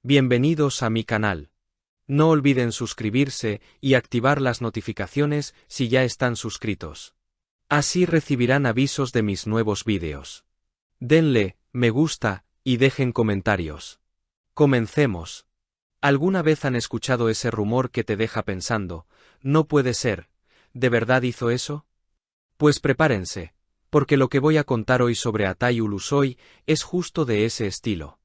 Bienvenidos a mi canal. No olviden suscribirse y activar las notificaciones si ya están suscritos. Así recibirán avisos de mis nuevos vídeos. Denle me gusta y dejen comentarios. Comencemos. ¿Alguna vez han escuchado ese rumor que te deja pensando, no puede ser, ¿de verdad hizo eso? Pues prepárense, porque lo que voy a contar hoy sobre Atay Ulusoy es justo de ese estilo.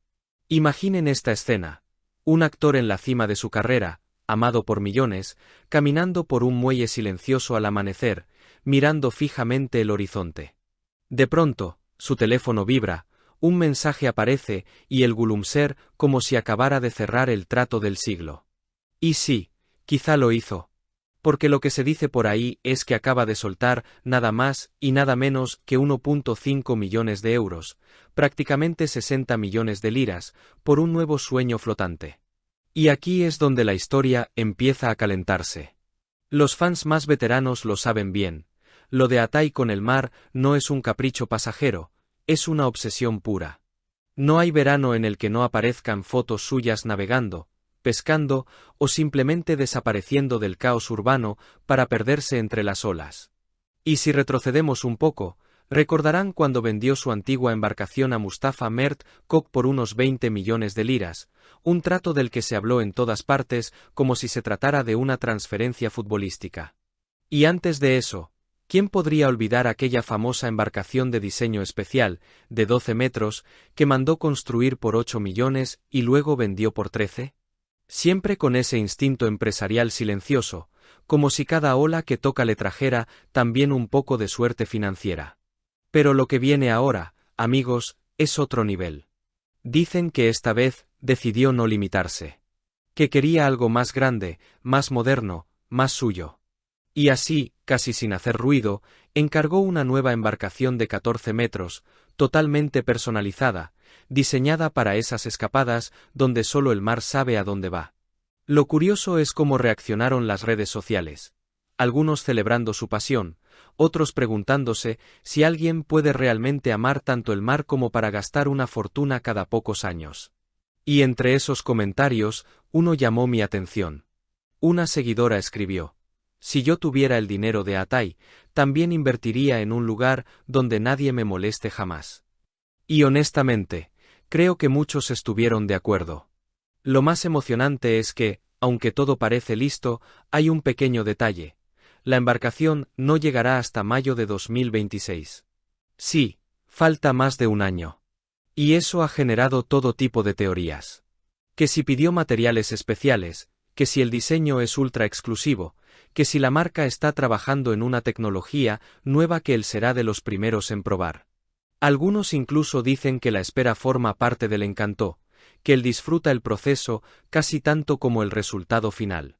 Imaginen esta escena: un actor en la cima de su carrera, amado por millones, caminando por un muelle silencioso al amanecer, mirando fijamente el horizonte. De pronto, su teléfono vibra, un mensaje aparece y el Gulumser como si acabara de cerrar el trato del siglo. Y sí, quizá lo hizo. Porque lo que se dice por ahí es que acaba de soltar nada más y nada menos que 1,5 millones de euros, prácticamente 60 millones de liras, por un nuevo sueño flotante. Y aquí es donde la historia empieza a calentarse. Los fans más veteranos lo saben bien. Lo de Atay con el mar no es un capricho pasajero, es una obsesión pura. No hay verano en el que no aparezcan fotos suyas navegando, pescando o simplemente desapareciendo del caos urbano para perderse entre las olas. Y si retrocedemos un poco, recordarán cuando vendió su antigua embarcación a Mustafa Mert Kok por unos 20 millones de liras, un trato del que se habló en todas partes como si se tratara de una transferencia futbolística. Y antes de eso, ¿quién podría olvidar aquella famosa embarcación de diseño especial, de 12 metros, que mandó construir por 8 millones y luego vendió por 13? Siempre con ese instinto empresarial silencioso, como si cada ola que toca le trajera también un poco de suerte financiera. Pero lo que viene ahora, amigos, es otro nivel. Dicen que esta vez decidió no limitarse. Que quería algo más grande, más moderno, más suyo. Y así, casi sin hacer ruido, encargó una nueva embarcación de 14 metros, totalmente personalizada, diseñada para esas escapadas donde solo el mar sabe a dónde va. Lo curioso es cómo reaccionaron las redes sociales. Algunos celebrando su pasión, otros preguntándose si alguien puede realmente amar tanto el mar como para gastar una fortuna cada pocos años. Y entre esos comentarios, uno llamó mi atención. Una seguidora escribió: si yo tuviera el dinero de Atay, también invertiría en un lugar donde nadie me moleste jamás. Y honestamente, creo que muchos estuvieron de acuerdo. Lo más emocionante es que, aunque todo parece listo, hay un pequeño detalle. La embarcación no llegará hasta mayo de 2026. Sí, falta más de un año. Y eso ha generado todo tipo de teorías. Que si pidió materiales especiales, que si el diseño es ultra exclusivo, que si la marca está trabajando en una tecnología nueva que él será de los primeros en probar. Algunos incluso dicen que la espera forma parte del encanto, que él disfruta el proceso casi tanto como el resultado final.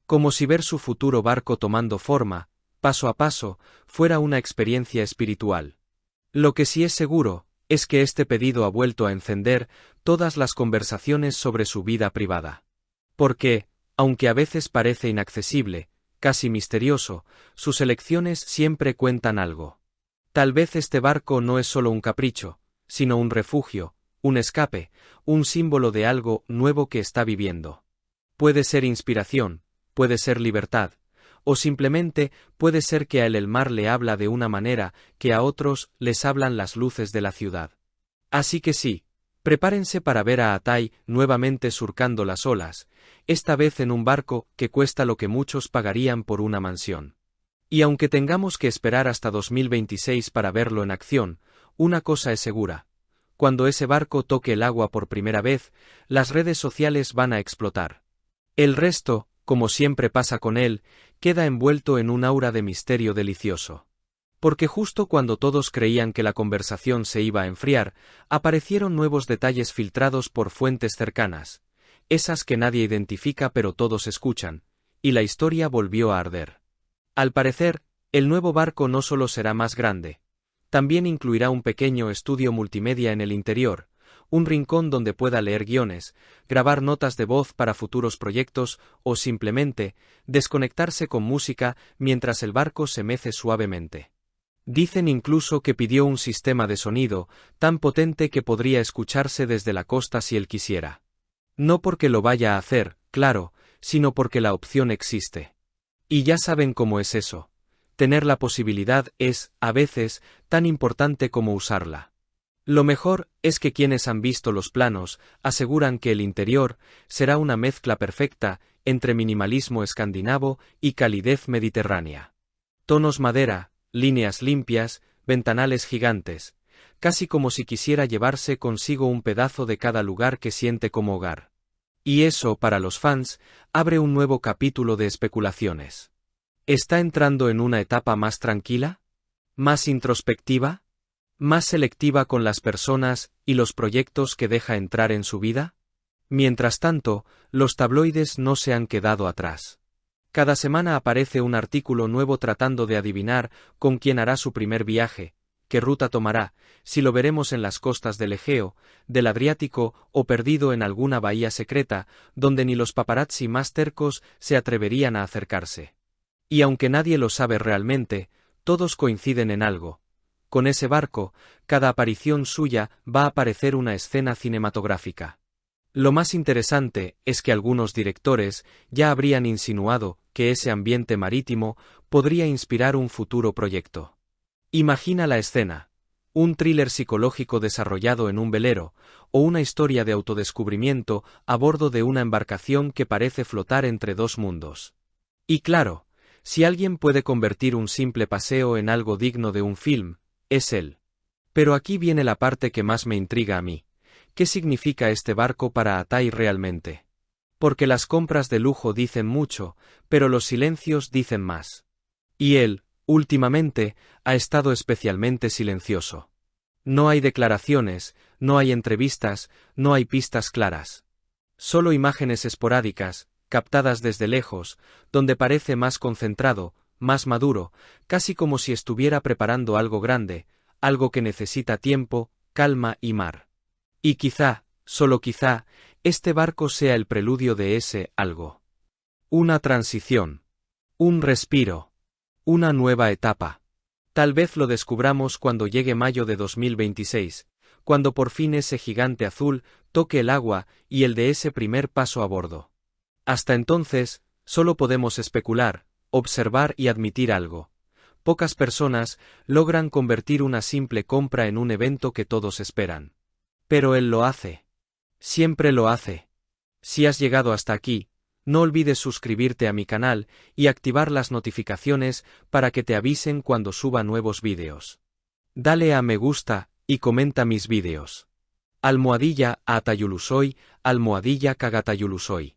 Como si ver su futuro barco tomando forma, paso a paso, fuera una experiencia espiritual. Lo que sí es seguro, es que este pedido ha vuelto a encender todas las conversaciones sobre su vida privada. Porque, aunque a veces parece inaccesible, casi misterioso, sus elecciones siempre cuentan algo. Tal vez este barco no es solo un capricho, sino un refugio, un escape, un símbolo de algo nuevo que está viviendo. Puede ser inspiración, puede ser libertad, o simplemente puede ser que a él el mar le habla de una manera que a otros les hablan las luces de la ciudad. Así que sí, prepárense para ver a Atay nuevamente surcando las olas, esta vez en un barco que cuesta lo que muchos pagarían por una mansión. Y aunque tengamos que esperar hasta 2026 para verlo en acción, una cosa es segura: cuando ese barco toque el agua por primera vez, las redes sociales van a explotar. El resto, como siempre pasa con él, queda envuelto en un aura de misterio delicioso. Porque justo cuando todos creían que la conversación se iba a enfriar, aparecieron nuevos detalles filtrados por fuentes cercanas, esas que nadie identifica pero todos escuchan, y la historia volvió a arder. Al parecer, el nuevo barco no solo será más grande, también incluirá un pequeño estudio multimedia en el interior, un rincón donde pueda leer guiones, grabar notas de voz para futuros proyectos o simplemente desconectarse con música mientras el barco se mece suavemente. Dicen incluso que pidió un sistema de sonido tan potente que podría escucharse desde la costa si él quisiera. No porque lo vaya a hacer, claro, sino porque la opción existe. Y ya saben cómo es eso. Tener la posibilidad es, a veces, tan importante como usarla. Lo mejor es que quienes han visto los planos aseguran que el interior será una mezcla perfecta entre minimalismo escandinavo y calidez mediterránea. Tonos madera, líneas limpias, ventanales gigantes, casi como si quisiera llevarse consigo un pedazo de cada lugar que siente como hogar. Y eso, para los fans, abre un nuevo capítulo de especulaciones. ¿Está entrando en una etapa más tranquila? ¿Más introspectiva? ¿Más selectiva con las personas y los proyectos que deja entrar en su vida? Mientras tanto, los tabloides no se han quedado atrás. Cada semana aparece un artículo nuevo tratando de adivinar con quién hará su primer viaje, qué ruta tomará, si lo veremos en las costas del Egeo, del Adriático o perdido en alguna bahía secreta, donde ni los paparazzi más tercos se atreverían a acercarse. Y aunque nadie lo sabe realmente, todos coinciden en algo. Con ese barco, cada aparición suya va a parecer una escena cinematográfica. Lo más interesante es que algunos directores ya habrían insinuado que ese ambiente marítimo podría inspirar un futuro proyecto. Imagina la escena: un thriller psicológico desarrollado en un velero, o una historia de autodescubrimiento a bordo de una embarcación que parece flotar entre dos mundos. Y claro, si alguien puede convertir un simple paseo en algo digno de un film, es él. Pero aquí viene la parte que más me intriga a mí. ¿Qué significa este barco para Atay realmente? Porque las compras de lujo dicen mucho, pero los silencios dicen más. Y él, últimamente, ha estado especialmente silencioso. No hay declaraciones, no hay entrevistas, no hay pistas claras. Solo imágenes esporádicas, captadas desde lejos, donde parece más concentrado, más maduro, casi como si estuviera preparando algo grande, algo que necesita tiempo, calma y mar. Y quizá, solo quizá, este barco sea el preludio de ese algo. Una transición. Un respiro. Una nueva etapa. Tal vez lo descubramos cuando llegue mayo de 2026, cuando por fin ese gigante azul toque el agua y el de ese primer paso a bordo. Hasta entonces, solo podemos especular, observar y admitir algo. Pocas personas logran convertir una simple compra en un evento que todos esperan. Pero él lo hace. Siempre lo hace. Si has llegado hasta aquí, no olvides suscribirte a mi canal y activar las notificaciones para que te avisen cuando suba nuevos vídeos. Dale a me gusta y comenta mis vídeos. _Atayulusoy, _Kagatayulusoy.